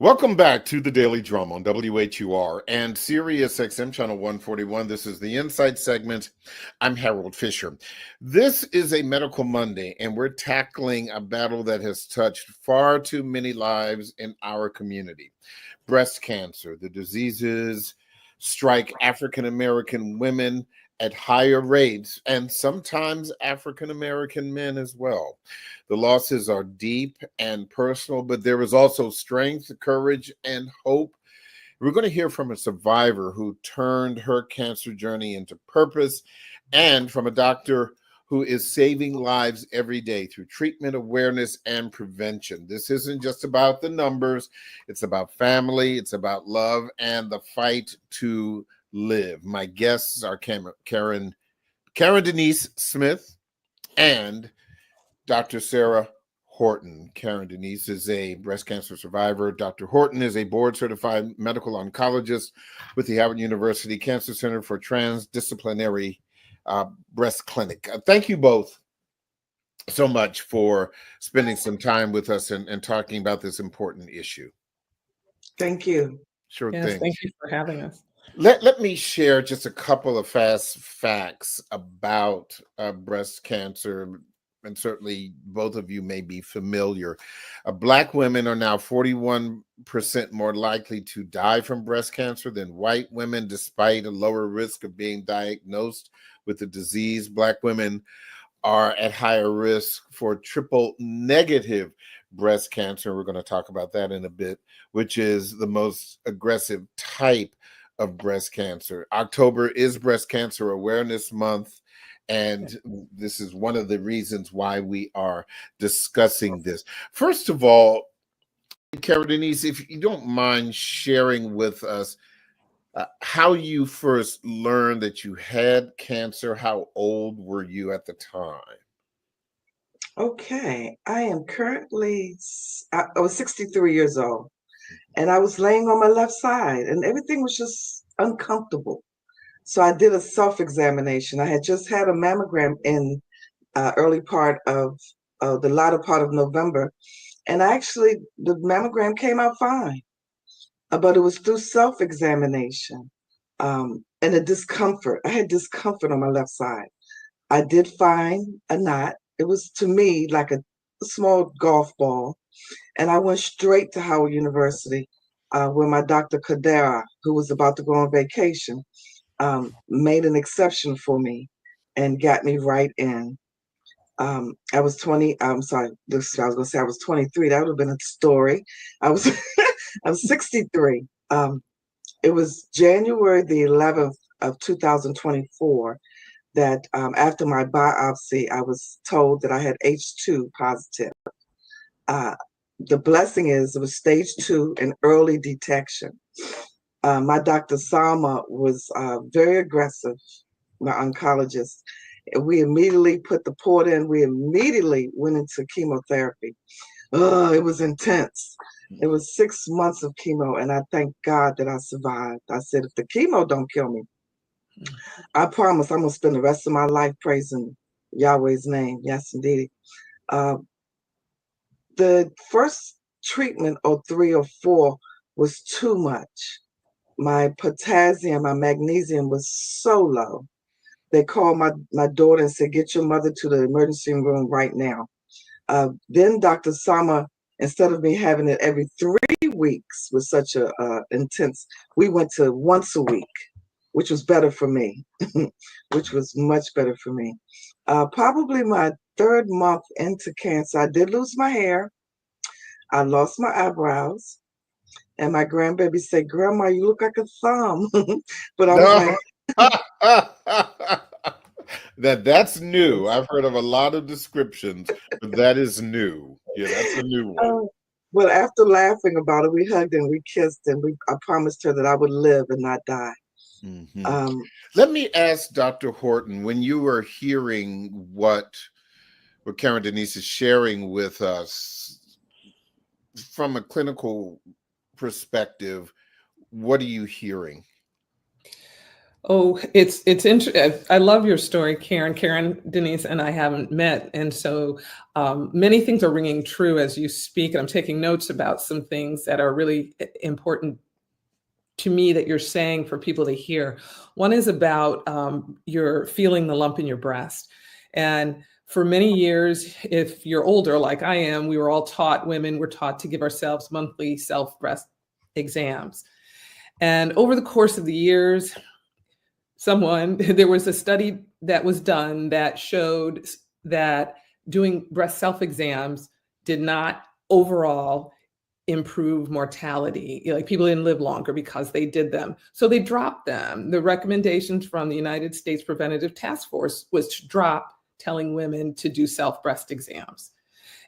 Welcome back to the Daily Drum on WHUR and Sirius XM Channel 141. This is the Insight segment. I'm Harold Fisher. This is a Medical Monday, and we're tackling a battle that has touched far too many lives in our community. Breast cancer. The diseases strike African American women at higher rates, and sometimes African American men as well. The losses are deep and personal, but there is also strength, courage, and hope. We're going to hear from a survivor who turned her cancer journey into purpose, and from a doctor who is saving lives every day through treatment, awareness, and prevention. This isn't just about the numbers. It's about family. It's about love and the fight to live. My guests are Karen Denise Smith and Dr. Sarah Horton. Karen Denise is a breast cancer survivor. Dr. Horton is a board-certified medical oncologist with the Howard University Cancer Center for Transdisciplinary Breast Clinic. Thank you both so much for spending some time with us and talking about this important issue. Thank you. Sure Yes, thing. thank you for having us. Let me share just a couple of fast facts about breast cancer, and certainly both of you may be familiar. Black women are now 41% more likely to die from breast cancer than white women, despite a lower risk of being diagnosed with the disease. Black women are at higher risk for triple negative breast cancer. We're going to talk about that in a bit, which is the most aggressive type of breast cancer. October is Breast Cancer Awareness Month, and this is one of the reasons why we are discussing this. First of all, Karen Denise, if you don't mind sharing with us how you first learned that you had cancer. How old were you at the time? Okay, I am currently, I was 63 years old, and I was laying on my left side, and everything was just uncomfortable. So I did a self-examination. I had just had a mammogram in early part of the latter part of November, and the mammogram came out fine, but it was through self-examination and a discomfort. I had discomfort on my left side. I did find a knot. It was to me like a small golf ball. And I went straight to Howard University, where my Dr. Kadera, who was about to go on vacation, made an exception for me and got me right in. I was 20. I'm sorry. I was going to say I was 23. That would have been a story. I was I was 63. It was January the 11th of 2024 that after my biopsy, I was told that I had H2 positive. The blessing is it was stage 2 and early detection. My Dr. Sama was very aggressive, my oncologist. We immediately put the port in. We immediately went into chemotherapy. Oh, it was intense. It was 6 months of chemo, and I thank God that I survived. I said, if the chemo don't kill me, I promise I'm going to spend the rest of my life praising Yahweh's name. Yes, indeed. The first treatment, or 3 or 4, was too much. My potassium, my magnesium was so low. They called my daughter and said, get your mother to the emergency room right now. Then Dr. Sama, instead of me having it every 3 weeks with such a intense, we went to once a week, which was better for me, which was much better for me. Probably my 3rd month into cancer, I did lose my hair. I lost my eyebrows. And my grandbaby said, Grandma, you look like a thumb. But I was like, that's new. I've heard of a lot of descriptions, but that is new. Yeah, that's a new one. Well, after laughing about it, we hugged and we kissed, and I promised her that I would live and not die. Mm-hmm. Let me ask Dr. Horton, when you were hearing what Karen Denise is sharing with us, from a clinical perspective, what are you hearing? Oh, it's interesting. I love your story, Karen. Karen, Denise, and I haven't met, and so many things are ringing true as you speak. And I'm taking notes about some things that are really important to me that you're saying for people to hear. One is about your feeling the lump in your breast, and for many years, if you're older like I am, we were all taught, women were taught to give ourselves monthly self breast exams. And over the course of the years, there was a study that was done that showed that doing breast self exams did not overall improve mortality. Like, people didn't live longer because they did them. So they dropped them. The recommendations from the United States Preventative Task Force was to drop telling women to do self breast exams.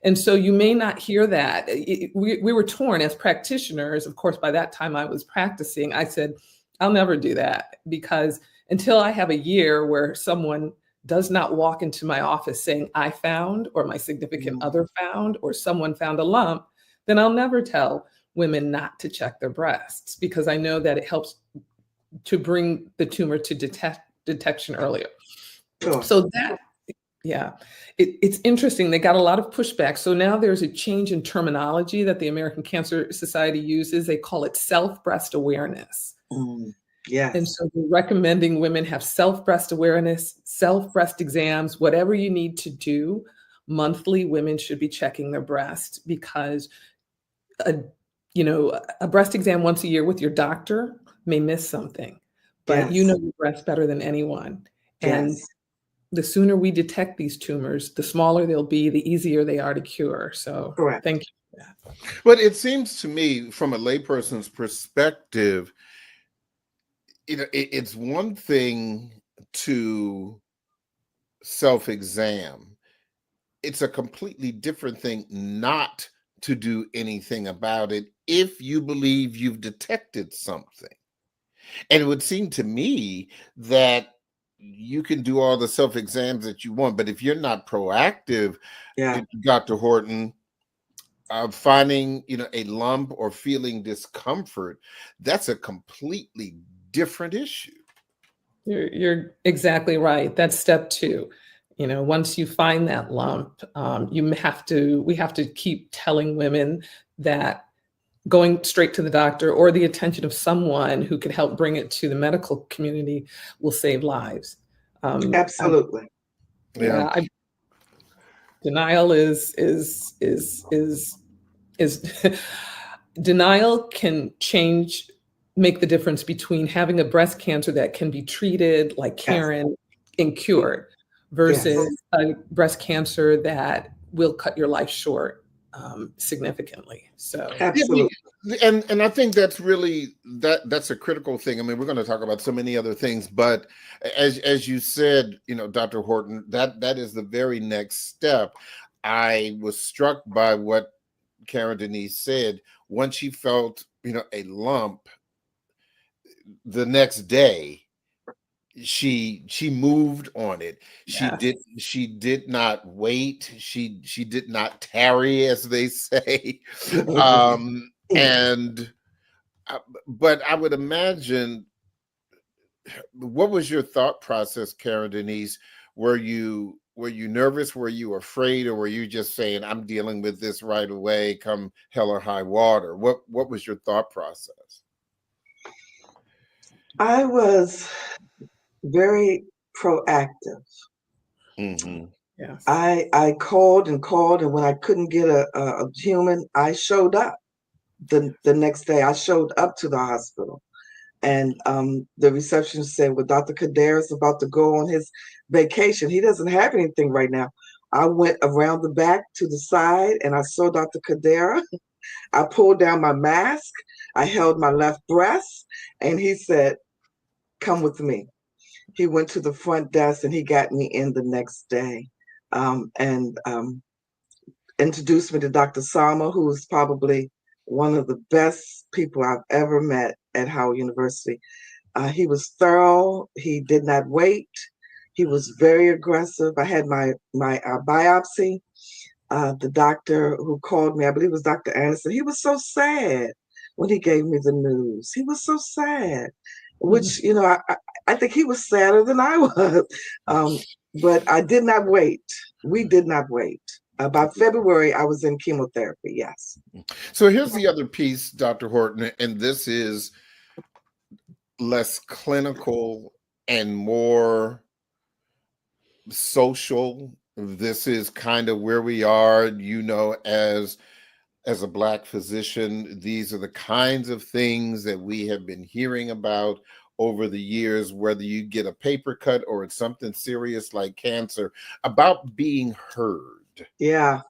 And so you may not hear that. We were torn as practitioners. Of course, by that time I was practicing. I said, I'll never do that, because until I have a year where someone does not walk into my office saying, I found, or my significant other found, or someone found a lump, then I'll never tell women not to check their breasts, because I know that it helps to bring the tumor to detection earlier. Sure. So that, yeah, it's interesting. They got a lot of pushback. So now there's a change in terminology that the American Cancer Society uses. They call it self-breast awareness. Yes. And so they're recommending women have self-breast awareness, self-breast exams, whatever you need to do. Monthly, women should be checking their breast, because a breast exam once a year with your doctor may miss something, but you know your breast better than anyone. And Yes. the sooner we detect these tumors, the smaller they'll be, the easier they are to cure. So Correct. thank you for that. But it seems to me, from a layperson's perspective, it's one thing to self-exam. It's a completely different thing not to do anything about it if you believe you've detected something. And it would seem to me that you can do all the self-exams that you want, but if you're not proactive, Dr. Horton, finding a lump or feeling discomfort, that's a completely different issue. You're exactly right. That's step 2. Once you find that lump, we have to keep telling women that going straight to the doctor or the attention of someone who can help bring it to the medical community will save lives. Absolutely. Denial is denial can make the difference between having a breast cancer that can be treated like Karen and cured versus a breast cancer that will cut your life short significantly. So absolutely. And I think that's really that's a critical thing. I mean, we're going to talk about so many other things, but as you said, Dr. Horton, that is the very next step. I was struck by what Karen Denise said. Once she felt a lump, the next day she moved on it. She did not wait. She did not tarry, as they say. And but I would imagine, what was your thought process, Karen Denise? Were you nervous? Were you afraid? Or were you just saying, I'm dealing with this right away, come hell or high water? What was your thought process? I was very proactive. Mm-hmm. Yes. I called and called, and when I couldn't get a human, I showed up. The next day, I showed up to the hospital, and the receptionist said, well, Dr. Kader is about to go on his vacation. He doesn't have anything right now. I went around the back to the side, and I saw Dr. Kader. I pulled down my mask. I held my left breast, and he said, come with me. He went to the front desk, and he got me in the next day, and introduced me to Dr. Sama, who is probably one of the best people I've ever met at Howard University. He was thorough. He did not wait. He was very aggressive. I had my biopsy. The doctor who called me, I believe it was Dr. Anderson, he was so sad when he gave me the news. He was so sad. Mhm. which, I think he was sadder than I was. But I did not wait. We did not wait. About February, I was in chemotherapy. Yes. So here's the other piece, Dr. Horton, and this is less clinical and more social. This is kind of where we are, as a Black physician. These are the kinds of things that we have been hearing about over the years, whether you get a paper cut or it's something serious like cancer, about being heard. Yeah.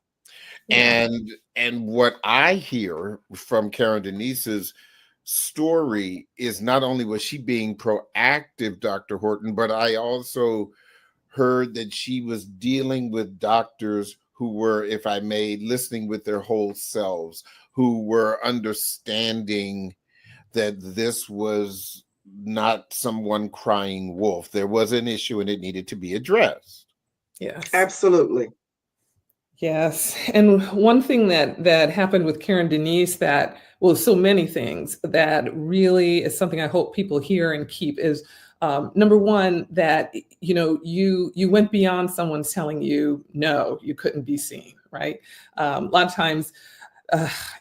Yeah. And what I hear from Karen Denise's story is not only was she being proactive, Dr. Horton, but I also heard that she was dealing with doctors who were, if I may, listening with their whole selves, who were understanding that this was not someone crying wolf. There was an issue and it needed to be addressed. Yes. Absolutely. Yes. And one thing that happened with Karen Denise so many things that really is something I hope people hear and keep is number one, that you went beyond someone's telling you no, you couldn't be seen, right? A lot of times,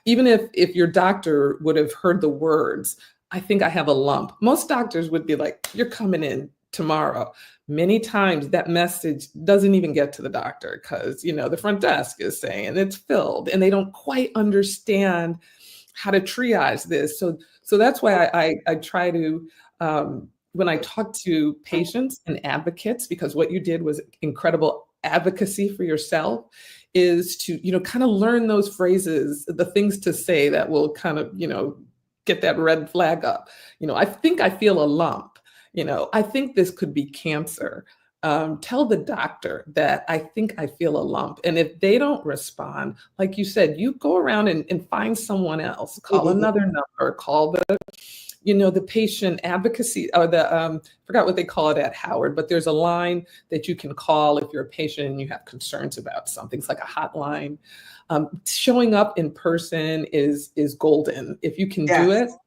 even if your doctor would have heard the words, I think I have a lump, most doctors would be like, you're coming in tomorrow. Many times that message doesn't even get to the doctor because, the front desk is saying it's filled and they don't quite understand how to triage this. So that's why I try to, when I talk to patients and advocates, because what you did was incredible advocacy for yourself, is to, kind of learn those phrases, the things to say that will kind of, get that red flag up. I think I feel a lump. I think this could be cancer. Tell the doctor that I think I feel a lump. And if they don't respond, like you said, you go around and find someone else, call another number, call the patient advocacy or forgot what they call it at Howard, but there's a line that you can call if you're a patient and you have concerns about something. It's like a hotline. Showing up in person is golden if you can do it. Yes.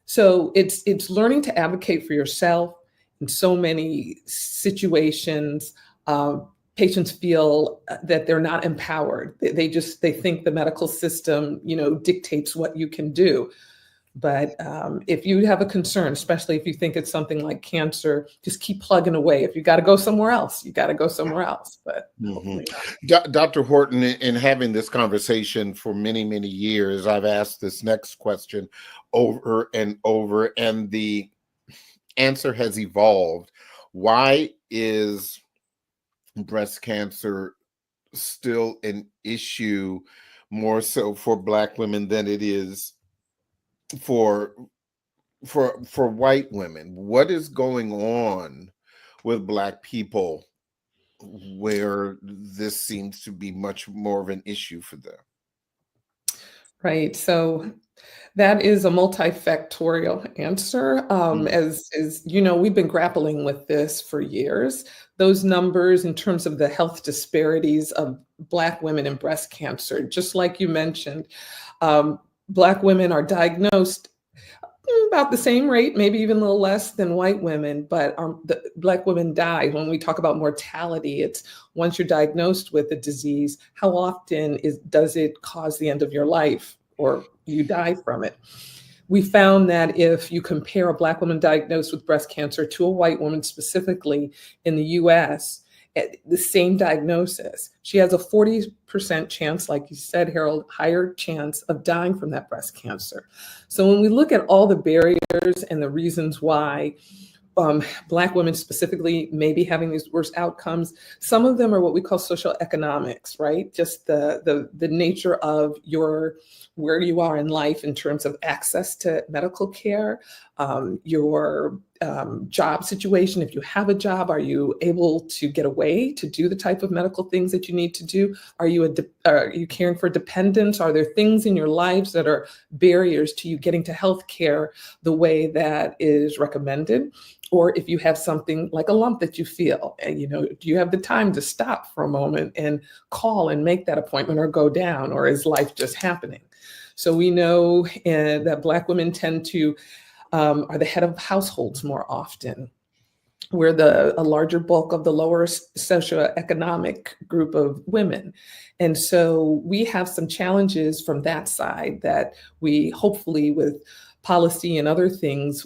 So it's learning to advocate for yourself in so many situations. Patients feel that they're not empowered. They think the medical system, dictates what you can do. But if you have a concern, especially if you think it's something like cancer, just keep plugging away. If you got to go somewhere else, you got to go somewhere else. But hopefully not. Dr. Horton, in having this conversation for many, many years, I've asked this next question over and over, and the answer has evolved. Why is breast cancer still an issue more so for Black women than it is for white women? What is going on with Black people where this seems to be much more of an issue for them? Right. So that is a multifactorial answer. As we've been grappling with this for years. Those numbers in terms of the health disparities of Black women and breast cancer, just like you mentioned, Black women are diagnosed about the same rate, maybe even a little less than white women, but the Black women die. When we talk about mortality, it's once you're diagnosed with a disease, how often does it cause the end of your life or you die from it? We found that if you compare a Black woman diagnosed with breast cancer to a white woman specifically in the US, the same diagnosis, she has a 40% chance, like you said, Harold, higher chance of dying from that breast cancer. So when we look at all the barriers and the reasons why Black women specifically may be having these worse outcomes, some of them are what we call social economics, right? Just the nature of where you are in life in terms of access to medical care, your job situation. If you have a job, are you able to get away to do the type of medical things that you need to do? Are you caring for dependents? Are there things in your lives that are barriers to you getting to health care the way that is recommended? Or if you have something like a lump that you feel, and do you have the time to stop for a moment and call and make that appointment or go down, or is life just happening? So we know that Black women tend to are the head of households more often. We're a larger bulk of the lower socioeconomic group of women. And so we have some challenges from that side that we hopefully, with policy and other things,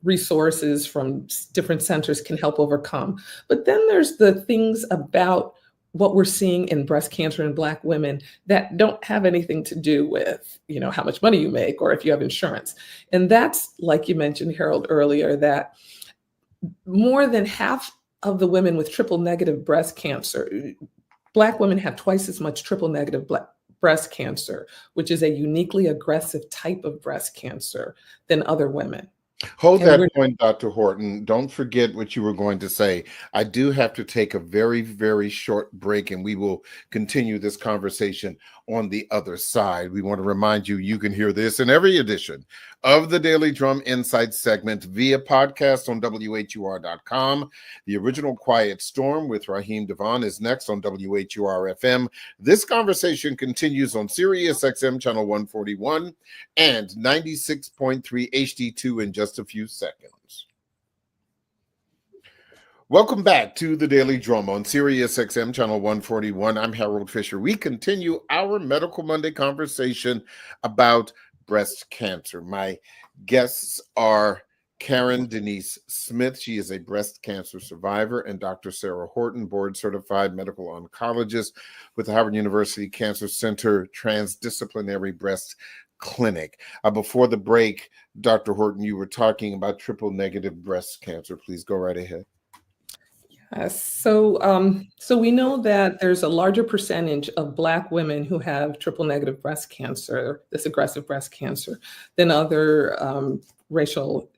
resources from different centers, can help overcome. But then there's the things about what we're seeing in breast cancer in Black women that don't have anything to do with, how much money you make or if you have insurance. And that's, like you mentioned, Harold, earlier, that more than half of the women with triple negative breast cancer, Black women have twice as much triple negative breast cancer, which is a uniquely aggressive type of breast cancer, than other women. Hold that point, Dr. Horton. Don't forget what you were going to say. I do have to take a very, very short break, and we will continue this conversation on the other side. We want to remind you, you can hear this in every edition of the Daily Drum Insight segment via podcast on WHUR.com. The original Quiet Storm with Raheem Devon is next on WHUR-FM. This conversation continues on Sirius XM Channel 141 and 96.3 HD2 in just a few seconds. Welcome back to the Daily Drum on Sirius XM Channel 141. I'm Harold Fisher. We continue our Medical Monday conversation about breast cancer. My guests are Karen Denise Smith. She is a breast cancer survivor, and Dr. Sarah Horton, board-certified medical oncologist with the Howard University Cancer Center Transdisciplinary Breast Clinic. Before the break, Dr. Horton, you were talking about triple negative breast cancer. Please go right ahead. So we know that there's a larger percentage of Black women who have triple negative breast cancer, this aggressive breast cancer, than other racial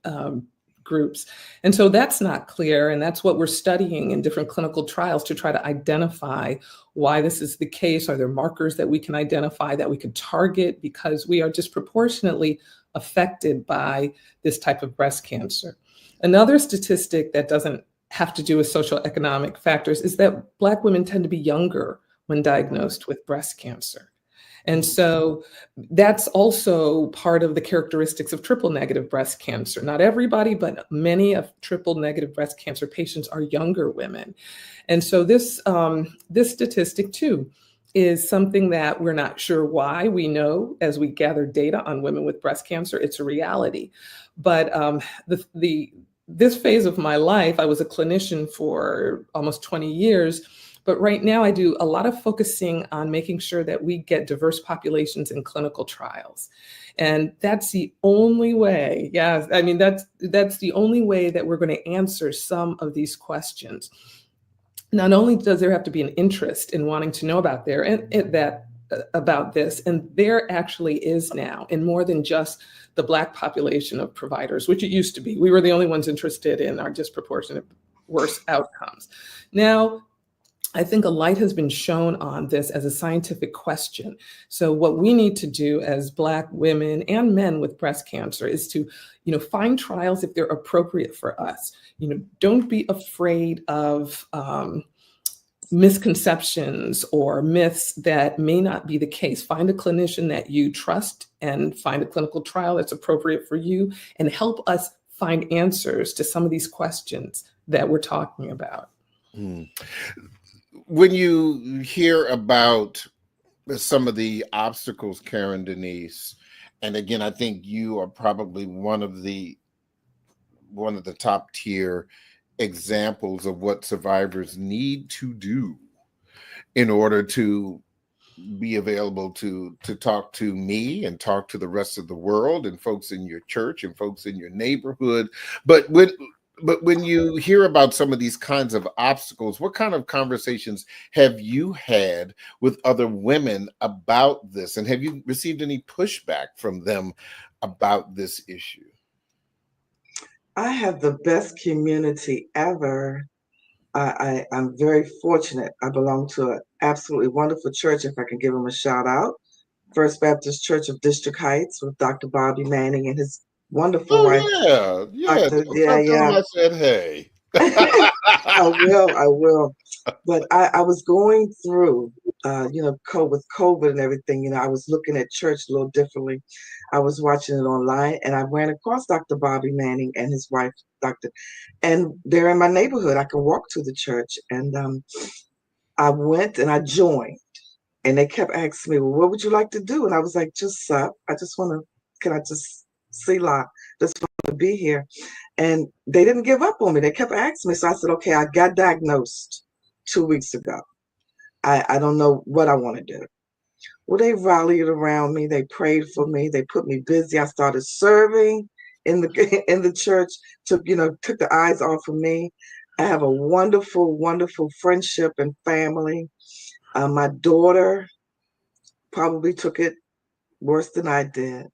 groups. And so that's not clear. And that's what we're studying in different clinical trials to try to identify why this is the case. Are there markers that we can identify that we could target, because we are disproportionately affected by this type of breast cancer? Another statistic that doesn't have to do with social economic factors is that Black women tend to be younger when diagnosed with breast cancer. And so that's also part of the characteristics of triple negative breast cancer. Not everybody, but many of triple negative breast cancer patients are younger women. And so this statistic too is something that we're not sure why. We know as we gather data on women with breast cancer, it's a reality. But this phase of my life, I was a clinician for almost 20 years, but right now I do a lot of focusing on making sure that we get diverse populations in clinical trials. And that's the only way, that's the only way that we're going to answer some of these questions. Not only does there have to be an interest in wanting to know about about this, and there actually is now in more than just the Black population of providers, which it used to be. We were the only ones interested in our disproportionate worse outcomes. Now, I think a light has been shown on this as a scientific question. So what we need to do as Black women and men with breast cancer is to, find trials if they're appropriate for us. Don't be afraid of misconceptions or myths that may not be the case. Find a clinician that you trust and find a clinical trial that's appropriate for you, and help us find answers to some of these questions that we're talking about. When you hear about some of the obstacles, Karen Denise, and again, I think you are probably one of the top tier examples of what survivors need to do in order to be available to talk to me and talk to the rest of the world and folks in your church and folks in your neighborhood. But when you hear about some of these kinds of obstacles, what kind of conversations have you had with other women about this? And have you received any pushback from them about this issue? I have the best community ever. I'm very fortunate. I belong to an absolutely wonderful church, if I can give them a shout out. First Baptist Church of District Heights with Dr. Bobby Manning and his wonderful wife. Yeah. Tell him I said hey. I will. But I was going through with COVID and everything, I was looking at church a little differently. I was watching it online, and I ran across Dr. Bobby Manning and his wife, Dr. And they're in my neighborhood. I can walk to the church, and I went and I joined. And they kept asking me, well, what would you like to do? And I was like, just sup. I just want to, can I just see la? Just want to be here. And they didn't give up on me. They kept asking me. So I said, okay, I got diagnosed 2 weeks ago. I don't know what I want to do. Well, they rallied around me. They prayed for me. They put me busy. I started serving in the church, took the eyes off of me. I have a wonderful, wonderful friendship and family. My daughter probably took it worse than I did,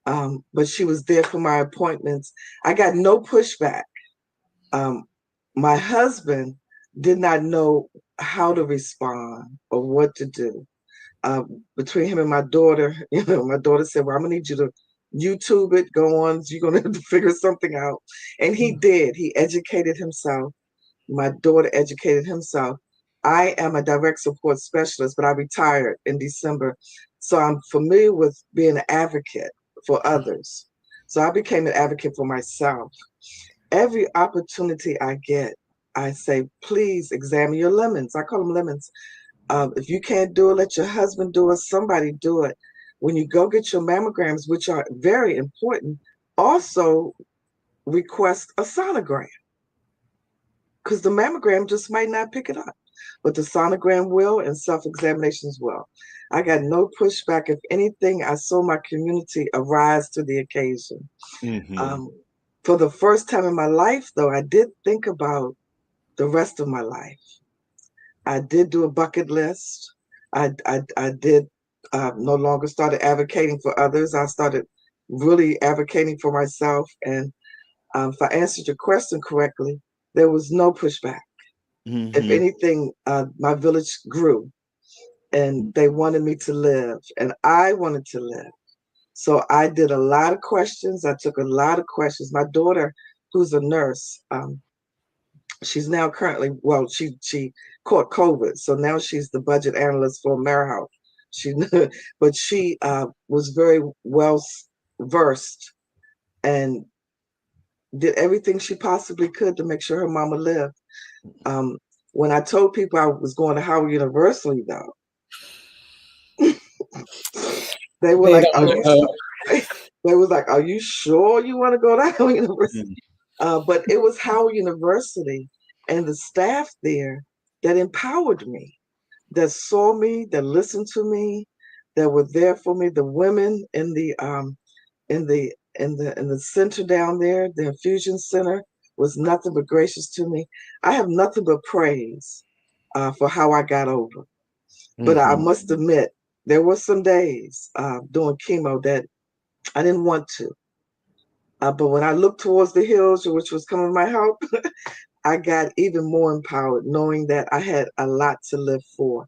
but she was there for my appointments. I got no pushback. My husband did not know how to respond or what to do. Between him and my daughter, my daughter said, well, I'm gonna need you to YouTube it, go on, you're gonna have to figure something out. And he did. He educated himself. My daughter educated himself. I am a direct support specialist, but I retired in December. So I'm familiar with being an advocate for others. So I became an advocate for myself. Every opportunity I get, I say, please examine your lemons. I call them lemons. If you can't do it, let your husband do it, somebody do it. When you go get your mammograms, which are very important, also request a sonogram, because the mammogram just might not pick it up, but the sonogram will, and self-examinations will. I got no pushback. If anything, I saw my community arise to the occasion. Mm-hmm. For the first time in my life, though, I did think about the rest of my life. I did do a bucket list. I did no longer started advocating for others. I started really advocating for myself. And if I answered your question correctly, there was no pushback. Mm-hmm. If anything, my village grew and they wanted me to live and I wanted to live. So I did a lot of questions. I took a lot of questions. My daughter, who's a nurse, she's now currently, well, she caught COVID. So now she's the budget analyst for AmeriHealth. But she was very well versed and did everything she possibly could to make sure her mama lived. When I told people I was going to Howard University, though, they were like, "Are you sure you want to go to Howard University?" But it was Howard University and the staff there that empowered me, that saw me, that listened to me, that were there for me. The women in the center down there, the infusion center, was nothing but gracious to me. I have nothing but praise for how I got over. But I must admit, there were some days doing chemo that I didn't want to. But when I looked towards the hills, which was coming my help, I got even more empowered, knowing that I had a lot to live for.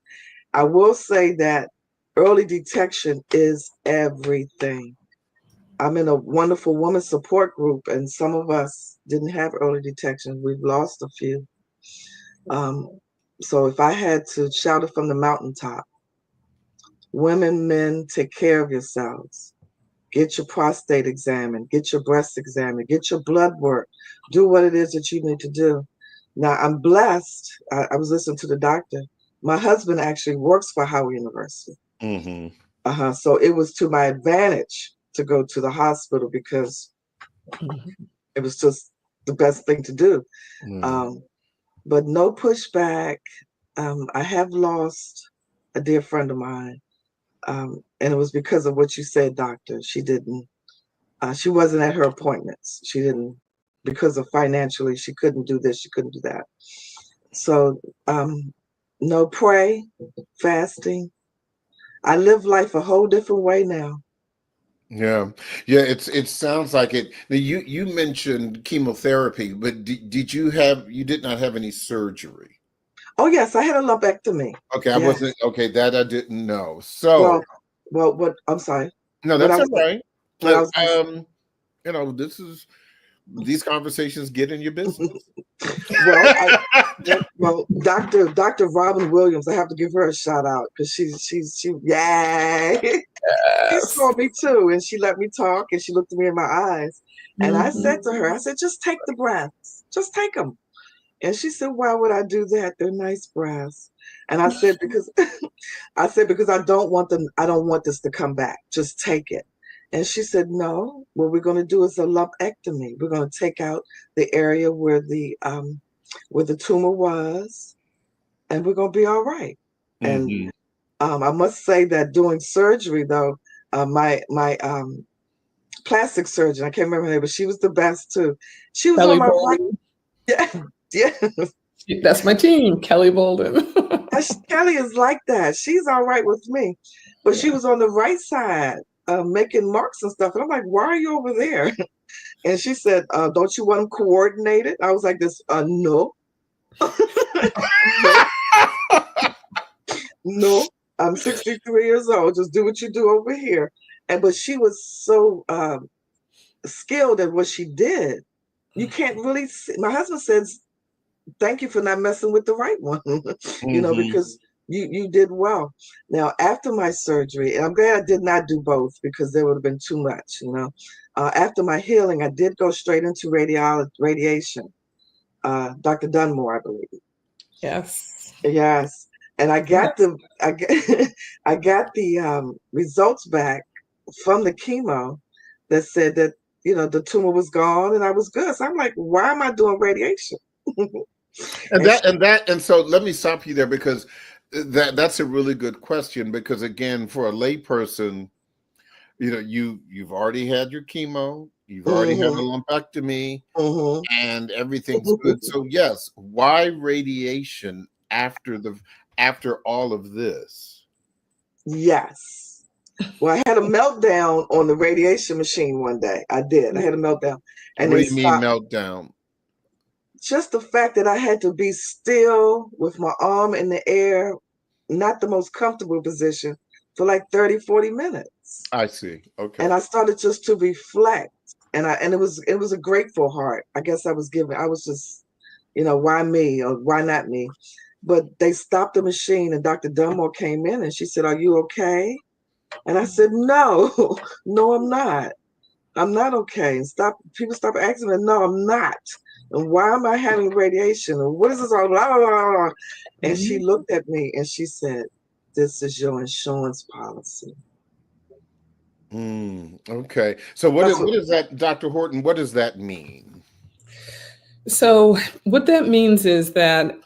I will say that early detection is everything. I'm in a wonderful woman support group, and some of us didn't have early detection. We've lost a few. So if I had to shout it from the mountaintop, women, men, take care of yourselves. Get your prostate examined, get your breast examined, get your blood work, do what it is that you need to do. Now, I'm blessed. I was listening to the doctor. My husband actually works for Howard University. So it was to my advantage to go to the hospital because it was just the best thing to do. But no pushback. I have lost a dear friend of mine. And it was because of what you said, doctor. She wasn't at her appointments. She didn't, because of financially, she couldn't do this, she couldn't do that. So no pray, fasting. I live life a whole different way now. Yeah. It sounds like it. Now, you mentioned chemotherapy, but you did not have any surgery? Oh yes, I had a lumpectomy. Okay, Yes. that I didn't know. So well, what I'm sorry. No, What that's I all was, right. what I was This is these conversations get in your business. Well, Dr. Robin Williams, I have to give her a shout out because she yay. She saw me too, and she let me talk, and she looked at me in my eyes, and I said to her, I said, just take the breaths, just take them. And she said, why would I do that? They're nice breaths. And I said, because I don't want this to come back. Just take it. And she said, no, what we're going to do is a lumpectomy. We're going to take out the area where the tumor was, and we're going to be all right. And I must say that doing surgery, though, my plastic surgeon, I can't remember her name, but she was the best too. She was Kelly on my Bolden. right. Yeah. That's my team, Kelly Bolden. Kelly is like that. She's all right with me, but she was on the right side, making marks and stuff. And I'm like, why are you over there? And she said, don't you want them coordinated? I was like this, no. No, I'm 63 years old. Just do what you do over here. But she was so skilled at what she did. You can't really see. My husband says, thank you for not messing with the right one, because you did well. Now, after my surgery, and I'm glad I did not do both because there would have been too much, after my healing, I did go straight into radiation. Dr. Dunmore, I believe. Yes. Yes. And I got the results back from the chemo that said that, the tumor was gone and I was good. So I'm like, why am I doing radiation? And so let me stop you there, because that's a really good question, because again, for a lay person, you've already had your chemo, you've already had a lumpectomy, and everything's good. So yes, why radiation after all of this? Yes. Well, I had a meltdown on the radiation machine one day. I did. I had a meltdown. And what do you mean meltdown? Just the fact that I had to be still with my arm in the air, not the most comfortable position, for like 30, 40 minutes. I see. Okay. And I started just to reflect. And it was a grateful heart. I guess I was just, why me or why not me? But they stopped the machine and Dr. Dunmore came in and she said, are you okay? And I said, no, I'm not. I'm not okay. And people stop asking me, no, I'm not. And why am I having radiation? And what is this all blah, blah, blah, blah. And she looked at me and she said, this is your insurance policy. Okay. So what is that, Dr. Horton, what does that mean? So what that means is that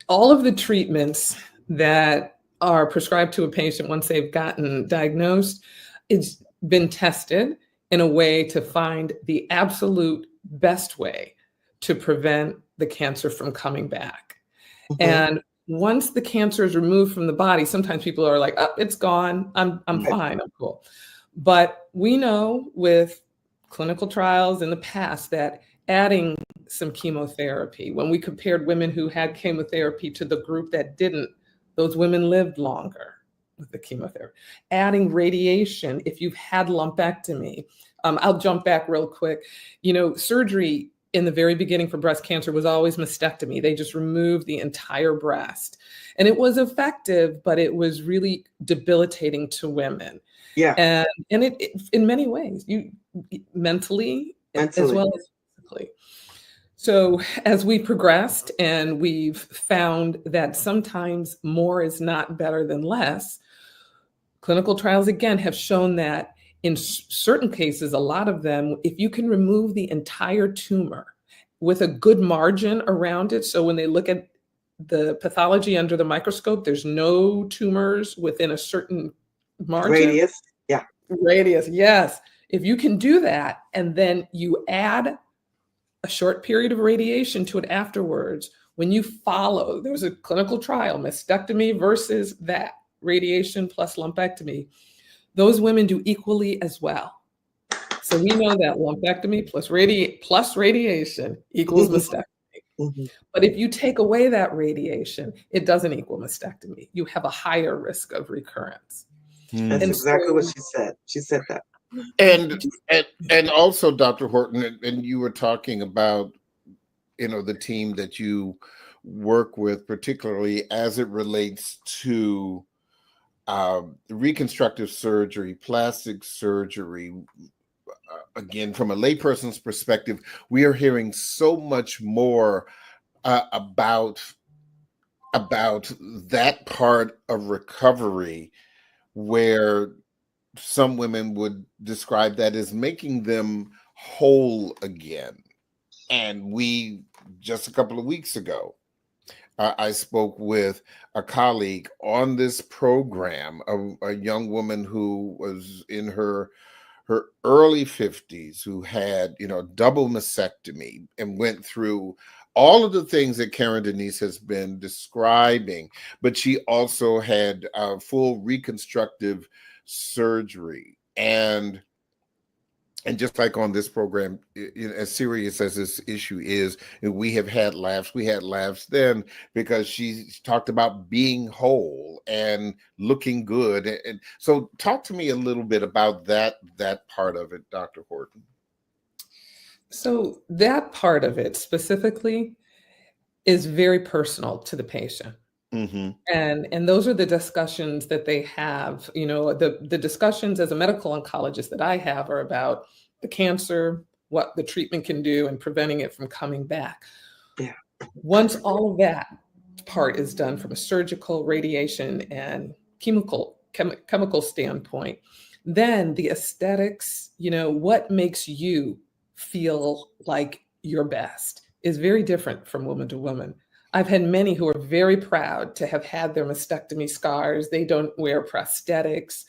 all of the treatments that are prescribed to a patient once they've gotten diagnosed, it's been tested in a way to find the absolute best way to prevent the cancer from coming back. And once the cancer is removed from the body, sometimes people are like, oh, it's gone. I'm fine. I'm cool. But we know with clinical trials in the past that adding some chemotherapy, when we compared women who had chemotherapy to the group that didn't, those women lived longer with the chemotherapy. Adding radiation, if you've had lumpectomy, I'll jump back real quick. Surgery in the very beginning for breast cancer was always mastectomy. They just removed the entire breast. And it was effective, but it was really debilitating to women. Yeah. And it in many ways, mentally as well as physically. So as we progressed and we've found that sometimes more is not better than less, clinical trials again have shown that in certain cases, a lot of them, if you can remove the entire tumor with a good margin around it, so when they look at the pathology under the microscope, there's no tumors within a certain margin. Radius, yes. If you can do that, and then you add a short period of radiation to it afterwards, when you follow, there was a clinical trial, mastectomy versus that, radiation plus lumpectomy, those women do equally as well. So we know that lumpectomy plus radiation equals mastectomy. But if you take away that radiation, it doesn't equal mastectomy. You have a higher risk of recurrence. That's exactly what she said. She said that. And and also, Dr. Horton, and you were talking about, the team that you work with, particularly as it relates to reconstructive surgery, plastic surgery. Again, from a layperson's perspective, we are hearing so much more about that part of recovery, where some women would describe that as making them whole again. And we, just a couple of weeks ago, I spoke with a colleague on this program, a young woman who was in her early 50s, who had, double mastectomy and went through all of the things that Karen Denise has been describing, but she also had full reconstructive surgery. And just like on this program, as serious as this issue is, we have had laughs. We had laughs then because she talked about being whole and looking good. And so talk to me a little bit about that part of it, Dr. Horton. So that part of it specifically is very personal to the patient. Mm-hmm. And those are the discussions that they have. The discussions as a medical oncologist that I have are about the cancer, what the treatment can do, and preventing it from coming back. Yeah. Once all of that part is done from a surgical, radiation, and chemical standpoint, then the aesthetics, what makes you feel like your best is very different from woman to woman. I've had many who are very proud to have had their mastectomy scars. They don't wear prosthetics.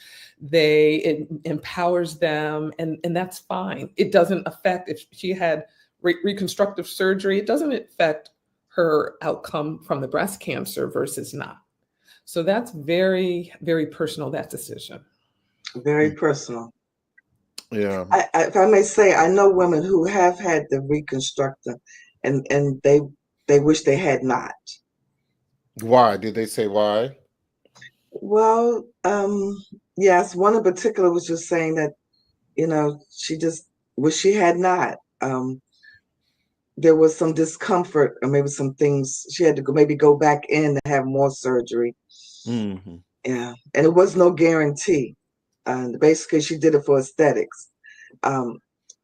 It empowers them, and that's fine. It doesn't affect, if she had reconstructive surgery, it doesn't affect her outcome from the breast cancer versus not. So that's very, very personal, that decision. Very personal. Yeah. If I may say, I know women who have had the reconstructive, and they wish they had not. Why? Did they say why? Well, yes, one in particular was just saying that, she just wish she had not. There was some discomfort, or maybe some things she had to maybe go back in to have more surgery. Mm-hmm. Yeah, and it was no guarantee. Basically, she did it for aesthetics.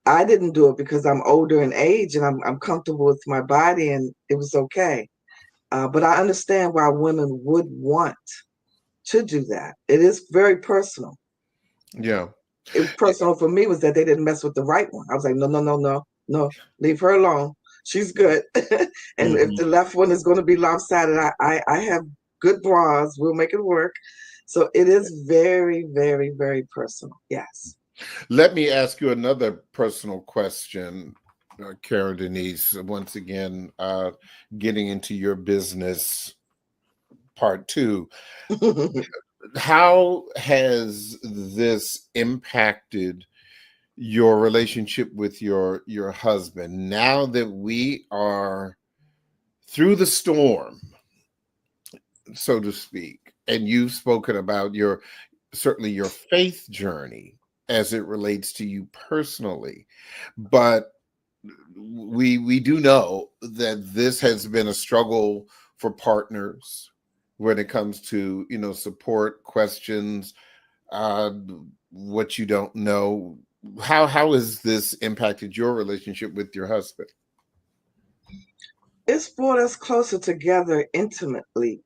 I didn't do it because I'm older in age and I'm comfortable with my body, and it was okay. But I understand why women would want to do that. It is very personal. Yeah. It was personal for me was that they didn't mess with the right one. I was like, no, leave her alone. She's good. And if the left one is going to be lopsided, I have good bras. We'll make it work. So it is very, very, very personal. Yes. Let me ask you another personal question, Karen Denise. Once again, getting into your business part two. How has this impacted your relationship with your husband now that we are through the storm, so to speak? And you've spoken about certainly your faith journey as it relates to you personally, but we do know that this has been a struggle for partners when it comes to support questions, what you don't know. How has this impacted your relationship with your husband? It's brought us closer together intimately,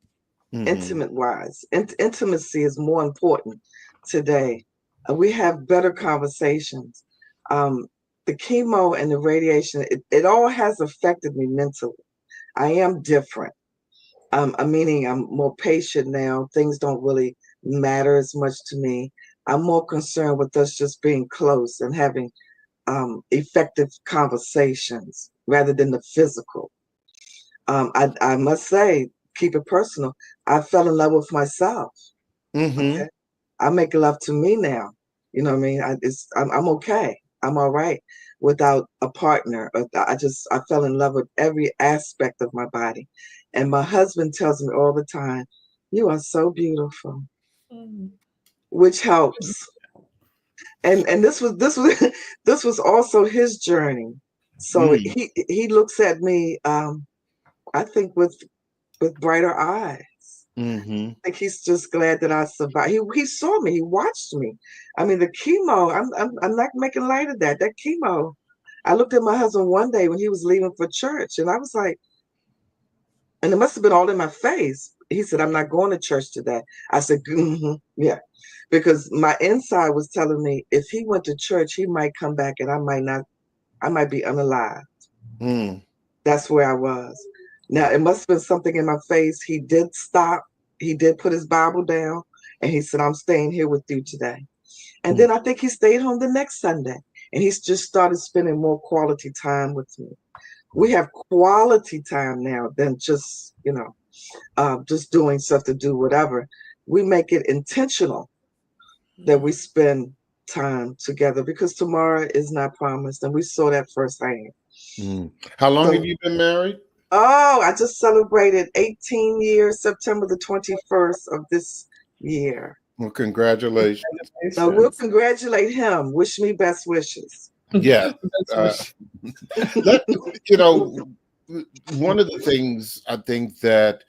Mm-hmm. intimate wise. Intimacy is more important today. We have better conversations. The chemo and the radiation, it all has affected me mentally. I am different. Meaning I'm more patient now. Things don't really matter as much to me. I'm more concerned with us just being close and having effective conversations rather than the physical. I must say, keep it personal. I fell in love with myself. Mm-hmm. Okay, I make love to me now. You know what I mean? I'm okay. I'm all right without a partner. I fell in love with every aspect of my body, and my husband tells me all the time, "You are so beautiful," which helps. And this was also his journey. So Mm, he looks at me, I think with brighter eyes. mm-hmm. I think he's just glad that I survived. He saw me. He watched me. I mean, the chemo. I'm not making light of that. That chemo. I looked at my husband one day when he was leaving for church, and I was like, and it must have been all in my face. He said, "I'm not going to church today." I said, "Yeah," because my inside was telling me if he went to church, he might come back, and I might not. I might be unalive. Mm, That's where I was. Now, it must have been something in my face. He did stop. He did put his Bible down, and he said, "I'm staying here with you today." And mm. then I think he stayed home the next Sunday, and he's just started spending more quality time with me. We have quality time now than just, just doing stuff to do whatever. We make it intentional that we spend time together because tomorrow is not promised, and we saw that firsthand. Mm. How long have So, you been married? oh, I just celebrated 18 years, September the 21st of this year. Well, congratulations. So we'll Congratulations. congratulate him. Wish me best wishes. Yes. Best Uh, wish. let, you know, one of the things I think that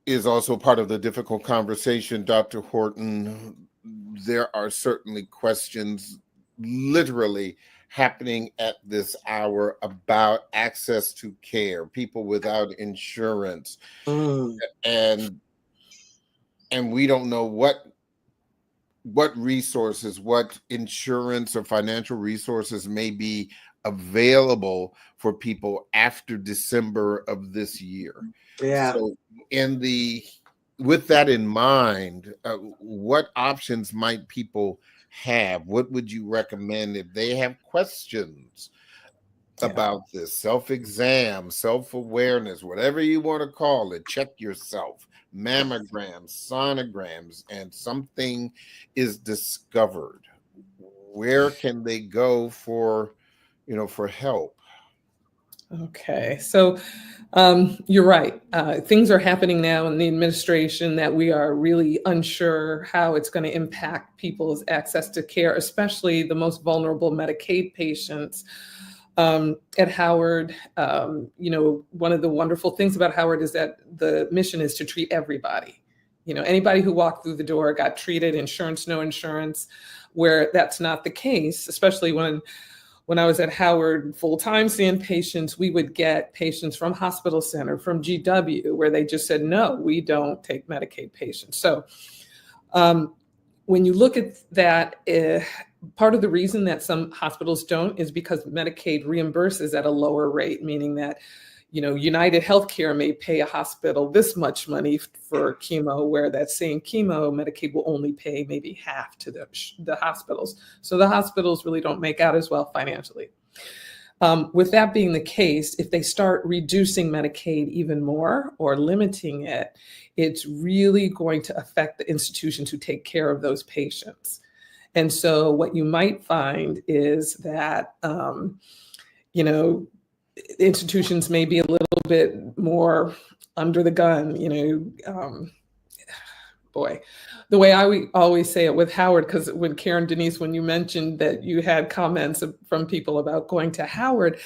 is also part of the difficult conversation, Dr. Horton. There are certainly questions literally happening at this hour about access to care, people without insurance, Mm, and we don't know what resources, what insurance or financial resources may be available for people after December of this year. yeah. So, with that in mind, what options might people have? What would you recommend if they have questions Yeah. about this? Self-exam, self-awareness, whatever you want to call it, check yourself, mammograms, sonograms, and something is discovered. Where can they go for help? Okay, so you're right. Things are happening now in the administration that we are really unsure how it's going to impact people's access to care, especially the most vulnerable Medicaid patients. At Howard, one of the wonderful things about Howard is that the mission is to treat everybody. Anybody who walked through the door got treated, insurance, no insurance, where that's not the case, especially when I was at Howard full-time seeing patients, we would get patients from Hospital Center, from GW, where they just said, no, we don't take Medicaid patients. So when you look at that, part of the reason that some hospitals don't is because Medicaid reimburses at a lower rate, meaning that United Healthcare may pay a hospital this much money for chemo, where that same chemo, Medicaid will only pay maybe half to the hospitals. So the hospitals really don't make out as well financially. With that being the case, if they start reducing Medicaid even more or limiting it, it's really going to affect the institutions who take care of those patients. And so what you might find is that, institutions may be a little bit more under the gun, the way I always say it with Howard, because when Karen Denise, when you mentioned that you had comments from people about going to Howard,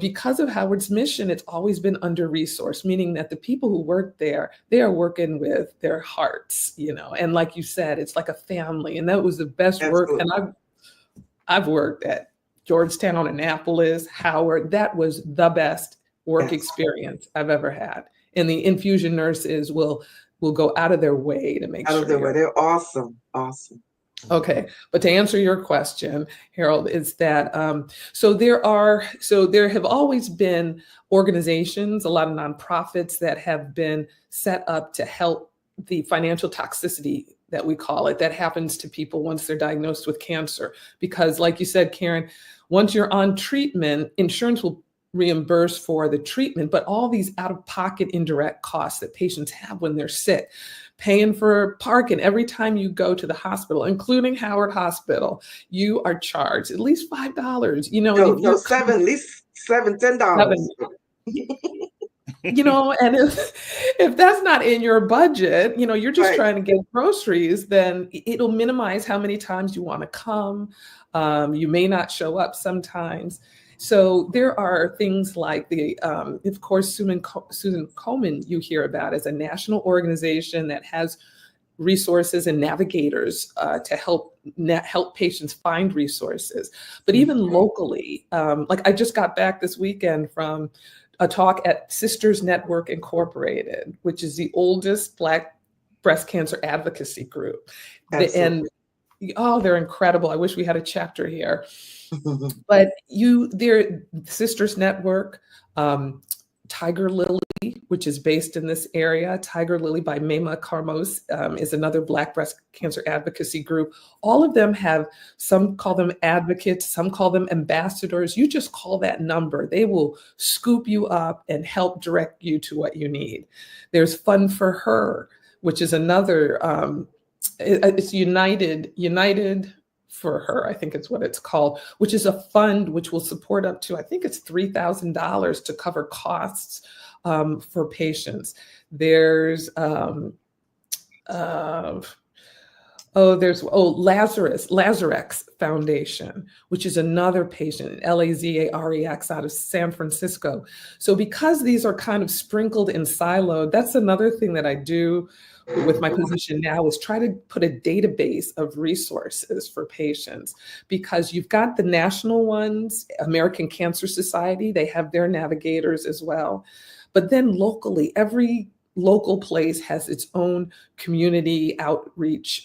because of Howard's mission, it's always been under-resourced, meaning that the people who work there, they are working with their hearts, and like you said, it's like a family, and that was the best work. Absolutely. And I've worked at Georgetown, Annapolis, Howard. That was the best work Yes. experience I've ever had. And the infusion nurses will go out of their way to make Out sure of their way. They're awesome. Awesome. Okay, but to answer your question, Harold, is that so there have always been organizations, a lot of nonprofits that have been set up to help the financial toxicity that we call it, that happens to people once they're diagnosed with cancer. Because like you said, Karen, once you're on treatment, insurance will reimburse for the treatment, but all these out-of-pocket indirect costs that patients have when they're sick, paying for parking every time you go to the hospital, including Howard Hospital, you are charged at least $5. No, $7, at least $10. $7. You know, and if that's not in your budget, you know, you're just Right. trying to get groceries, then it'll minimize how many times you want to come. You may not show up sometimes. So there are things like of course, Susan Komen you hear about as a national organization that has resources and navigators to help patients find resources. But even locally, like I just got back this weekend from a talk at Sisters Network Incorporated, which is the oldest Black breast cancer advocacy group. Absolutely. And oh, they're incredible. I wish we had a chapter here. But their Sisters Network, Tiger Lily, which is based in this area. Tiger Lily by Mema Carmos is another Black breast cancer advocacy group. All of them have, some call them advocates, some call them ambassadors. You just call that number. They will scoop you up and help direct you to what you need. There's Fund for Her, which is another, it's United for Her, I think it's what it's called, which is a fund which will support up to, I think it's $3,000 to cover costs for patients. There's Lazarex Foundation, which is another patient, Lazarex out of San Francisco. So because these are kind of sprinkled and siloed, that's another thing that I do with my position now is try to put a database of resources for patients, because you've got the national ones, American Cancer Society, they have their navigators as well. But then locally, every local place has its own community outreach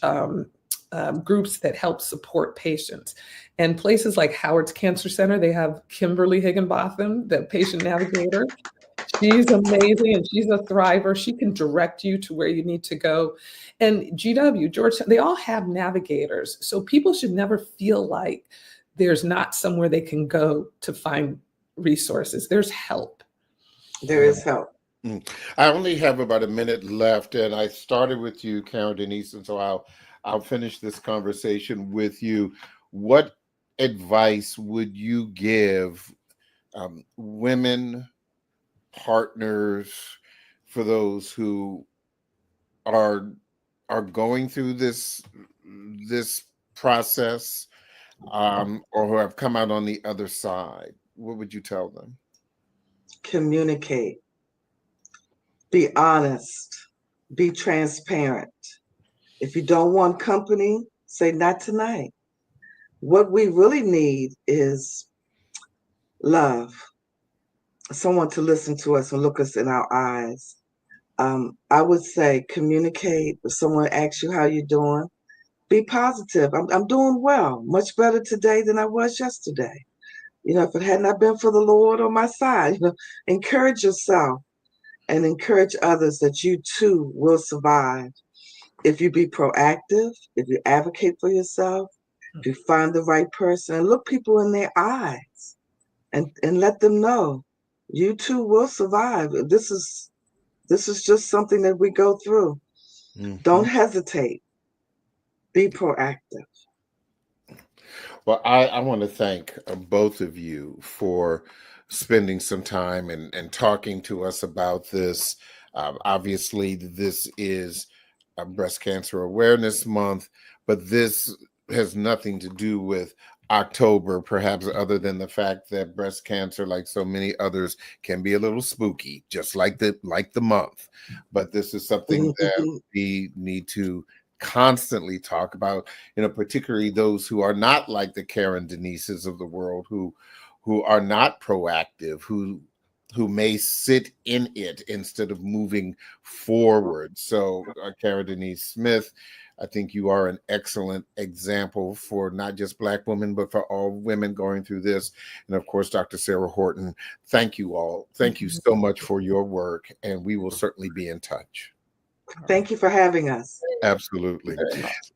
groups that help support patients. And places like Howard's Cancer Center, they have Kimberly Higginbotham, the patient navigator. She's amazing and she's a thriver. She can direct you to where you need to go. And GW, Georgetown, they all have navigators. So people should never feel like there's not somewhere they can go to find resources. There's help. There is help. I only have about a minute left, and I started with you, Karen Denise, and so I'll finish this conversation with you. What advice would you give women, partners, for those who are going through this process, or who have come out on the other side? What would you tell them? Communicate. Be honest. Be transparent. If you don't want company, say not tonight. What we really need is love. Someone to listen to us and look us in our eyes. I would say communicate. If someone asks you how you're doing, be positive. I'm doing well, much better today than I was yesterday. You know, if it had not been for the Lord on my side, you know, encourage yourself and encourage others that you too will survive. If you be proactive, if you advocate for yourself, if you find the right person, and look people in their eyes and let them know you too will survive. This is just something that we go through. Mm-hmm. Don't hesitate. Be proactive. Well, I want to thank both of you for spending some time and talking to us about this. Obviously, this is Breast Cancer Awareness Month, but this has nothing to do with October, perhaps, other than the fact that breast cancer, like so many others, can be a little spooky, just like the month. But this is something that we need to constantly talk about, you know, particularly those who are not like the Karen Denises of the world, who are not proactive, who may sit in it instead of moving forward. So Karen Denise Smith, I think you are an excellent example for not just Black women, but for all women going through this. And of course, Dr. Sarah Horton, thank you all. Thank you so much for your work, and we will certainly be in touch. Thank you for having us. Absolutely.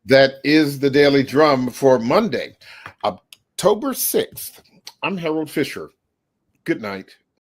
That is the Daily Drum for Monday, October 6th. I'm Harold Fisher. Good night.